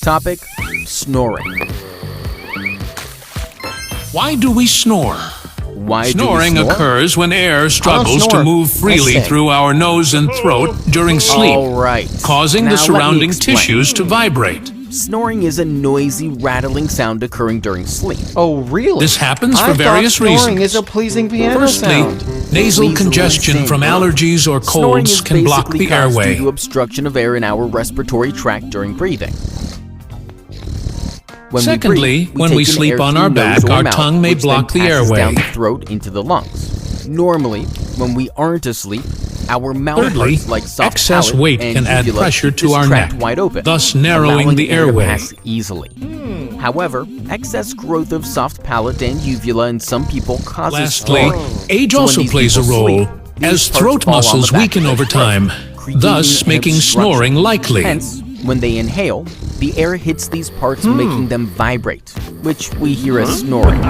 Topic: snoring. Why do we snore? Why Snoring do we snore? occurs when air struggles to snore. move freely I say. through our nose and throat during sleep, All right. causing Now the let me surrounding explain. tissues to vibrate. Snoring is a noisy, rattling sound occurring during sleep. Oh, really? This happens for I various thought snoring reasons. is a pleasing piano Firstly, sound. nasal Please congestion listen. from allergies or Snoring colds is can block basically the caused airway. due to obstruction of air in our respiratory tract during breathing. When Secondly, we when we take in sleep air on through our nose back, or our mouth, tongue may which then block the passes airway. down the throat into the lungs. Normally, when we aren't asleep, our mouth Thirdly, hurts like soft excess palate weight and can add uvula pressure to is our trapped neck, wide open, thus narrowing allowing the air to airway. pass easily. However, excess growth of soft palate and uvula in some people causes Lastly, snoring. age So when also these plays a people role, sleep, these as parts throat fall on the muscles back weaken of over their throat, time, creating thus an making obstruction. snoring likely. Hence, when they inhale, the air hits these parts, making them vibrate, which we hear as snoring.